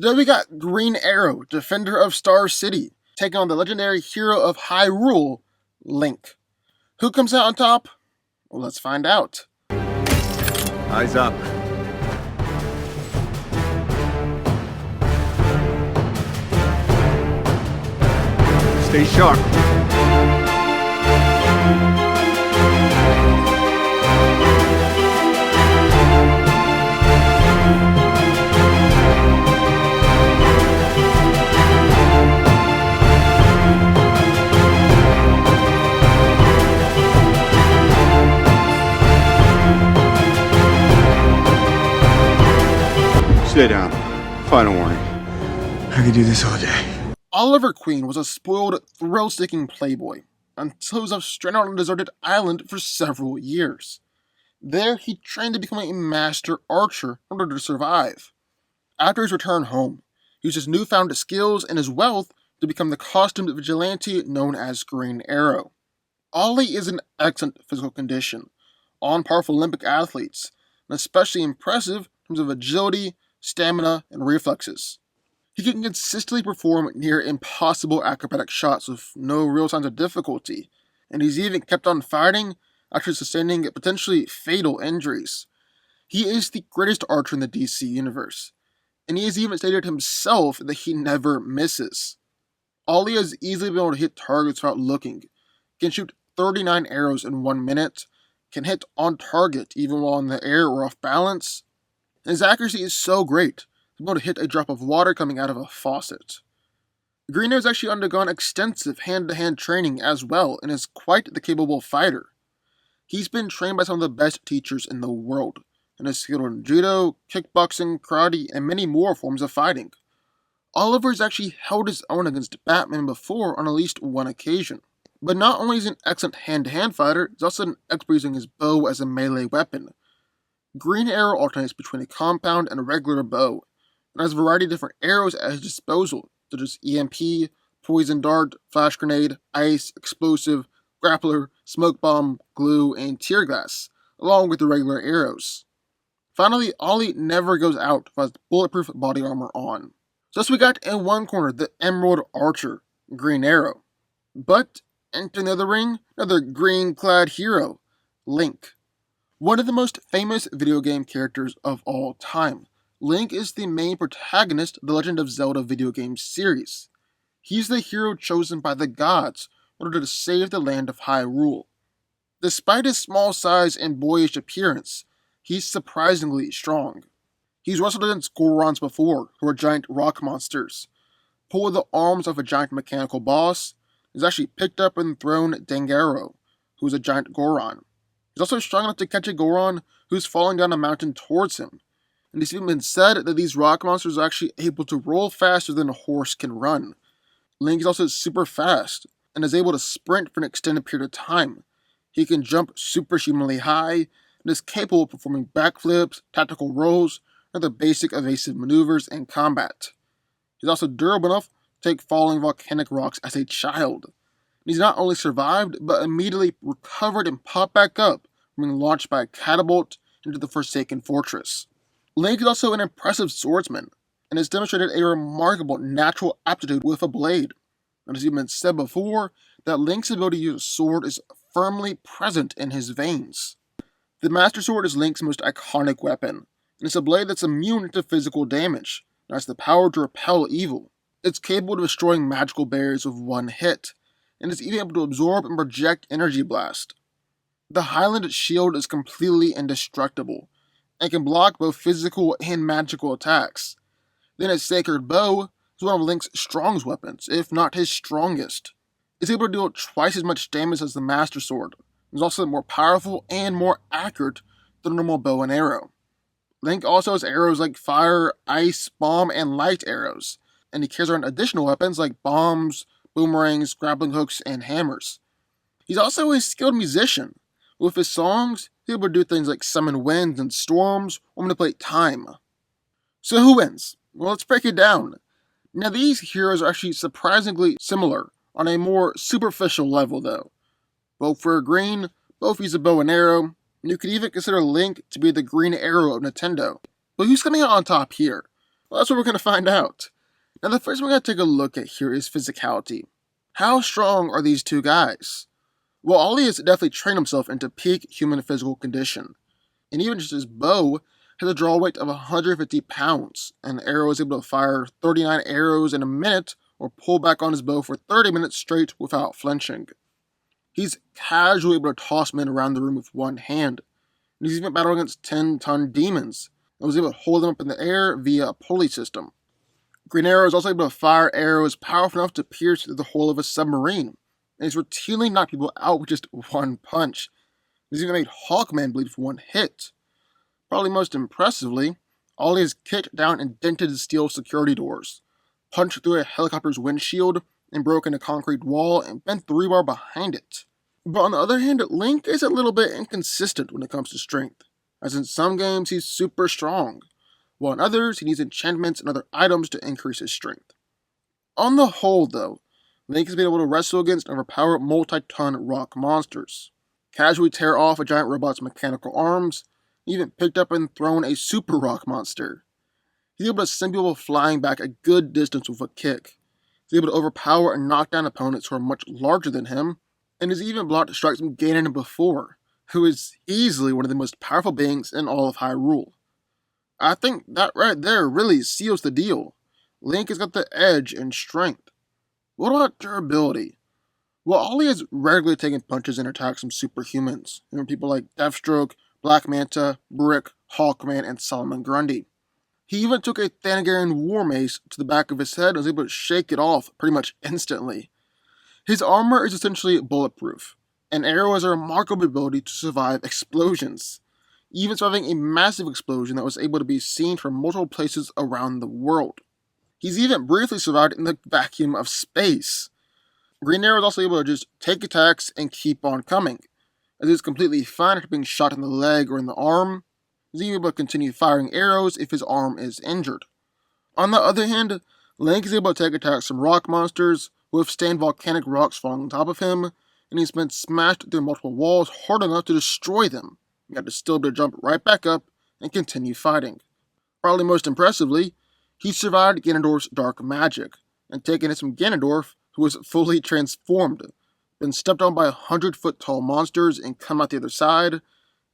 Today we got Green Arrow, Defender of Star City, taking on the legendary hero of Hyrule, Link. Who comes out on top? Well, let's find out. Eyes up. Stay sharp. Stay down. Final warning. I could do this all day. Oliver Queen was a spoiled, thrill-seeking playboy until he was stranded on a deserted island for several years. There, he trained to become a master archer in order to survive. After his return home, he used his newfound skills and his wealth to become the costumed vigilante known as Green Arrow. Ollie is in excellent physical condition, on par with Olympic athletes, and especially impressive in terms of agility, stamina, and reflexes. He can consistently perform near impossible acrobatic shots with no real signs of difficulty, and he's even kept on fighting after sustaining potentially fatal injuries. He is the greatest archer in the DC universe, and he has even stated himself that he never misses. Ollie has easily been able to hit targets without looking, can shoot 39 arrows in 1 minute, can hit on target even while in the air or off balance, and his accuracy is so great, he's able to hit a drop of water coming out of a faucet. Green Arrow has actually undergone extensive hand-to-hand training as well and is quite the capable fighter. He's been trained by some of the best teachers in the world, and is skilled in judo, kickboxing, karate, and many more forms of fighting. Oliver has actually held his own against Batman before on at least one occasion. But not only is he an excellent hand-to-hand fighter, he's also an expert using his bow as a melee weapon. Green Arrow alternates between a compound and a regular bow, and has a variety of different arrows at his disposal, such as EMP, poison dart, flash grenade, ice, explosive, grappler, smoke bomb, glue, and tear gas, along with the regular arrows. Finally, Ollie never goes out with bulletproof body armor on. So thus we got in one corner the Emerald Archer, Green Arrow. But entering the other ring, another green-clad hero, Link. One of the most famous video game characters of all time, Link is the main protagonist of the Legend of Zelda video game series. He's the hero chosen by the gods in order to save the land of Hyrule. Despite his small size and boyish appearance, he's surprisingly strong. He's wrestled against Gorons before, who are giant rock monsters, pulled the arms of a giant mechanical boss. He's actually picked up and thrown Dangaro, who is a giant Goron. He's also strong enough to catch a Goron who's falling down a mountain towards him, and it's even been said that these rock monsters are actually able to roll faster than a horse can run. Link is also super fast, and is able to sprint for an extended period of time. He can jump superhumanly high, and is capable of performing backflips, tactical rolls, and other basic evasive maneuvers in combat. He's also durable enough to take falling volcanic rocks as a child. And he's not only survived, but immediately recovered and popped back up from being launched by a catapult into the Forsaken Fortress. Link is also an impressive swordsman, and has demonstrated a remarkable natural aptitude with a blade. And as even been said before, that Link's ability to use a sword is firmly present in his veins. The Master Sword is Link's most iconic weapon, and it's a blade that's immune to physical damage, and has the power to repel evil. It's capable of destroying magical barriers with one hit, and is even able to absorb and project energy blast. The Highland Shield is completely indestructible, and can block both physical and magical attacks. Then his Sacred Bow is one of Link's strongest weapons, if not his strongest. It's able to deal twice as much damage as the Master Sword. It's also more powerful and more accurate than a normal bow and arrow. Link also has arrows like fire, ice, bomb, and light arrows, and he carries around additional weapons like bombs, boomerangs, grappling hooks, and hammers. He's also a skilled musician. With his songs, he's able to do things like summon winds and storms, or manipulate time. So who wins? Well, let's break it down. Now these heroes are actually surprisingly similar, on a more superficial level though. Both wear green, both use a bow and arrow, and you could even consider Link to be the Green Arrow of Nintendo. But who's coming out on top here? Well, that's what we're going to find out. Now, the first thing we're going to take a look at here is physicality. How strong are these two guys? Well, Ollie has definitely trained himself into peak human physical condition, and even just his bow has a draw weight of 150 pounds, and the arrow is able to fire 39 arrows in a minute or pull back on his bow for 30 minutes straight without flinching. He's casually able to toss men around the room with one hand, and he's even battled against 10-ton demons, and was able to hold them up in the air via a pulley system. Green Arrow is also able to fire arrows powerful enough to pierce through the hull of a submarine, and he's routinely knocked people out with just one punch. He's even made Hawkman bleed with one hit. Probably most impressively, Ollie has kicked down and dented steel security doors, punched through a helicopter's windshield, and broken a concrete wall and bent the rebar behind it. But on the other hand, Link is a little bit inconsistent when it comes to strength, as in some games he's super strong, while in others he needs enchantments and other items to increase his strength. On the whole though, Link has been able to wrestle against and overpower multi-ton rock monsters, casually tear off a giant robot's mechanical arms, and even picked up and thrown a super rock monster. He's able to send people flying back a good distance with a kick. He's able to overpower and knock down opponents who are much larger than him, and has even blocked strikes from Ganon before, who is easily one of the most powerful beings in all of Hyrule. I think that right there really seals the deal. Link has got the edge in strength. What about durability? Well, Ollie has regularly taken punches and attacks from superhumans, from people like Deathstroke, Black Manta, Brick, Hawkman, and Solomon Grundy. He even took a Thanagarian war mace to the back of his head and was able to shake it off pretty much instantly. His armor is essentially bulletproof, and Arrow has a remarkable ability to survive explosions, even surviving a massive explosion that was able to be seen from multiple places around the world. He's even briefly survived in the vacuum of space. Green Arrow is also able to just take attacks and keep on coming, as he's completely fine after being shot in the leg or in the arm. He's even able to continue firing arrows if his arm is injured. On the other hand, Link is able to take attacks from rock monsters, withstand volcanic rocks falling on top of him, and he's been smashed through multiple walls hard enough to destroy them, yet to still be able to jump right back up and continue fighting. Probably most impressively, he survived Ganondorf's dark magic, and taken hits from Ganondorf, who was fully transformed, been stepped on by 100-foot tall monsters and come out the other side,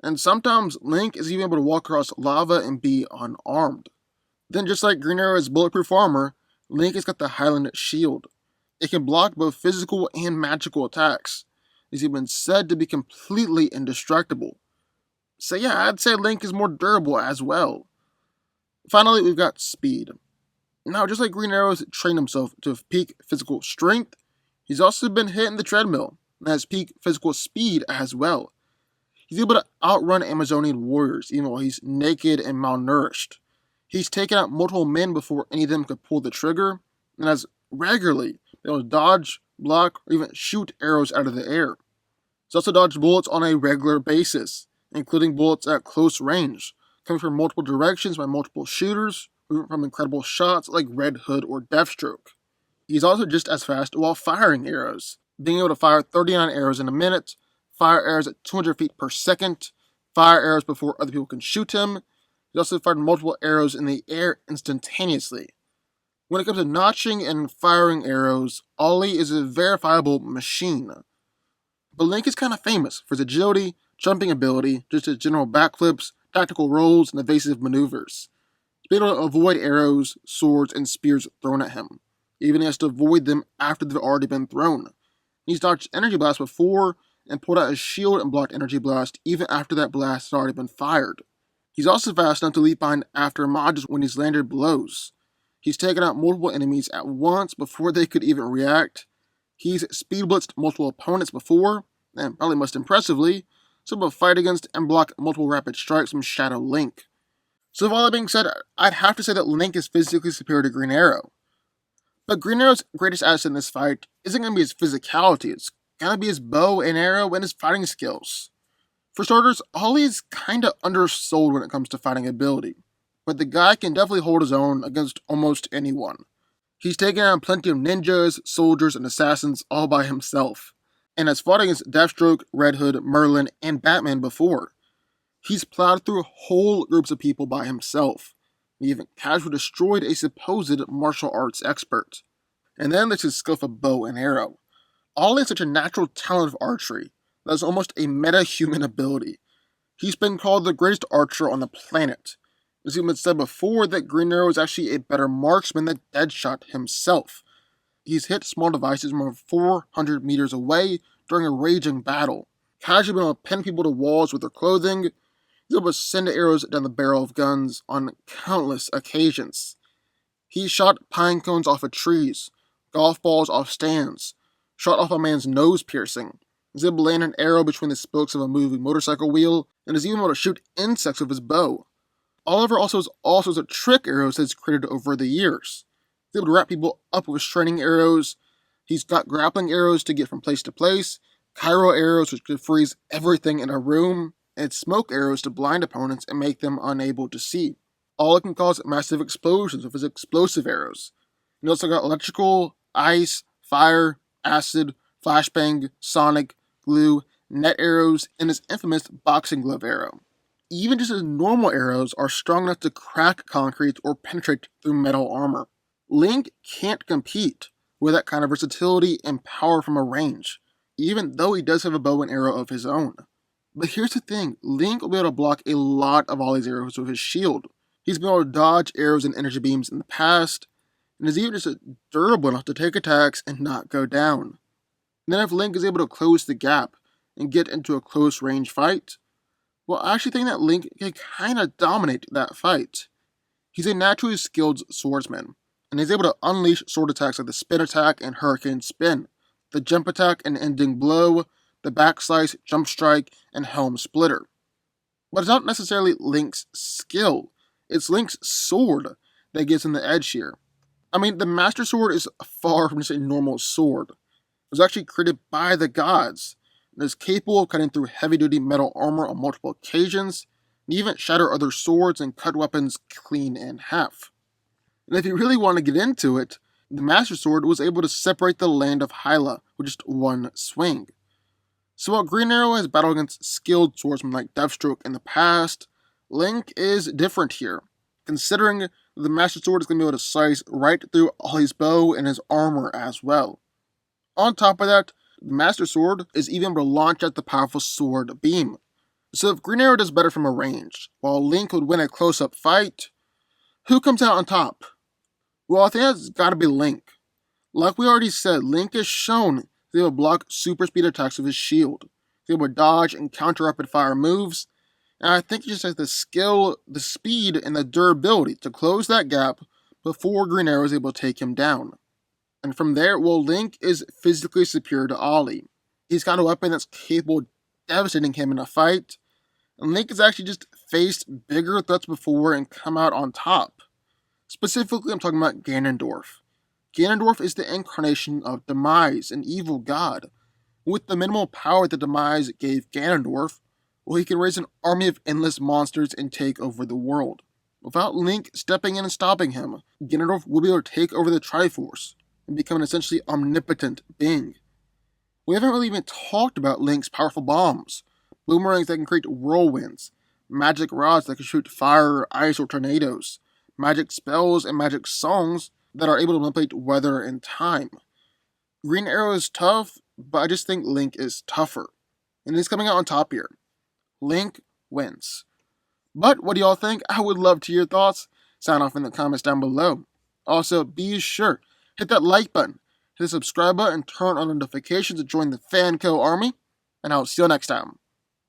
and sometimes Link is even able to walk across lava and be unarmed. Then just like Green Arrow's bulletproof armor, Link has got the Highland Shield. It can block both physical and magical attacks. He's even said to be completely indestructible. So yeah, I'd say Link is more durable as well. Finally, we've got speed. Now, just like Green Arrow's trained himself to peak physical strength, he's also been hitting the treadmill and has peak physical speed as well. He's able to outrun Amazonian warriors even while he's naked and malnourished. He's taken out multiple men before any of them could pull the trigger, and has regularly been able to dodge, block, or even shoot arrows out of the air. He's also dodged bullets on a regular basis, including bullets at close range, coming from multiple directions by multiple shooters, from incredible shots like Red Hood or Deathstroke. He's also just as fast while firing arrows, being able to fire 39 arrows in a minute, fire arrows at 200 feet per second, fire arrows before other people can shoot him. He's also fired multiple arrows in the air instantaneously. When it comes to notching and firing arrows, Ollie is a verifiable machine. But Link is kind of famous for his agility, jumping ability, just his general backflips, tactical rolls, and evasive maneuvers. He's been able to avoid arrows, swords, and spears thrown at him. Even he has to avoid them after they've already been thrown. He's dodged energy blasts before, and pulled out his shield and blocked energy blast even after that blast had already been fired. He's also fast enough to leap behind after modges when he's landed blows. He's taken out multiple enemies at once before they could even react. He's speed blitzed multiple opponents before, and probably most impressively, is able to fight against and block multiple rapid strikes from Shadow Link. So with all that being said, I'd have to say that Link is physically superior to Green Arrow. But Green Arrow's greatest asset in this fight isn't going to be his physicality, it's going to be his bow and arrow and his fighting skills. For starters, Ollie is kinda undersold when it comes to fighting ability, but the guy can definitely hold his own against almost anyone. He's taken on plenty of ninjas, soldiers, and assassins all by himself, and has fought against Deathstroke, Red Hood, Merlin, and Batman before. He's plowed through whole groups of people by himself, He even casually destroyed a supposed martial arts expert. And then there's his skill for bow and arrow. Ollie has such a natural talent of archery that is almost a meta-human ability. He's been called the greatest archer on the planet. It's even been said before that Green Arrow is actually a better marksman than Deadshot himself. He's hit small devices from over 400 meters away during a raging battle. Casually been able to pin people to walls with their clothing. He's able to send arrows down the barrel of guns on countless occasions. He shot pine cones off of trees, golf balls off stands, shot off a man's nose piercing. He's able to land an arrow between the spokes of a moving motorcycle wheel, and is even able to shoot insects with his bow. Oliver also has all sorts of trick arrows that he's created over the years. He's able to wrap people up with training arrows. He's got grappling arrows to get from place to place, Cairo arrows which could freeze everything in a room, and smoke arrows to blind opponents and make them unable to see. All can cause massive explosions with his explosive arrows. He also got electrical, ice, fire, acid, flashbang, sonic, glue, net arrows, and his infamous boxing glove arrow. Even just his normal arrows are strong enough to crack concrete or penetrate through metal armor. Link can't compete with that kind of versatility and power from a range, even though he does have a bow and arrow of his own. But here's the thing, Link will be able to block a lot of Ollie's arrows with his shield. He's been able to dodge arrows and energy beams in the past, and is even just durable enough to take attacks and not go down. And then if Link is able to close the gap and get into a close range fight, well, I actually think that Link can kind of dominate that fight. He's a naturally skilled swordsman, and he's able to unleash sword attacks like the spin attack and hurricane spin, the jump attack and ending blow, the back slice, jump strike, and helm splitter. But it's not necessarily Link's skill, it's Link's sword that gives him the edge here. I mean, the Master Sword is far from just a normal sword. It was actually created by the gods, and is capable of cutting through heavy-duty metal armor on multiple occasions, and even shatter other swords and cut weapons clean in half. And if you really want to get into it, the Master Sword was able to separate the land of Hyla with just one swing. So while Green Arrow has battled against skilled swordsmen like Deathstroke in the past, Link is different here, considering the Master Sword is going to be able to slice right through Ollie's bow and his armor as well. On top of that, the Master Sword is even able to launch out the powerful Sword Beam. So if Green Arrow does better from a range, while Link would win a close-up fight, who comes out on top? Well, I think that's got to be Link. Like we already said, Link is shown to be able to block super speed attacks with his shield, to be able to dodge and counter rapid fire moves, and I think he just has the skill, the speed, and the durability to close that gap before Green Arrow is able to take him down. And from there, well, Link is physically superior to Ollie. He's got a weapon that's capable of devastating him in a fight, and Link has actually just faced bigger threats before and come out on top. Specifically, I'm talking about Ganondorf. Ganondorf is the incarnation of Demise, an evil god. With the minimal power that Demise gave Ganondorf, well, he can raise an army of endless monsters and take over the world. Without Link stepping in and stopping him, Ganondorf will be able to take over the Triforce and become an essentially omnipotent being. We haven't really even talked about Link's powerful bombs, boomerangs that can create whirlwinds, magic rods that can shoot fire, ice, or tornadoes, magic spells and magic songs that are able to manipulate weather and time. Green Arrow is tough, but I just think Link is tougher. And he's coming out on top here. Link wins. But what do y'all think? I would love to hear your thoughts. Sound off in the comments down below. Also, be sure, hit that like button, hit the subscribe button, and turn on notifications to join the FanCo army. And I'll see you next time.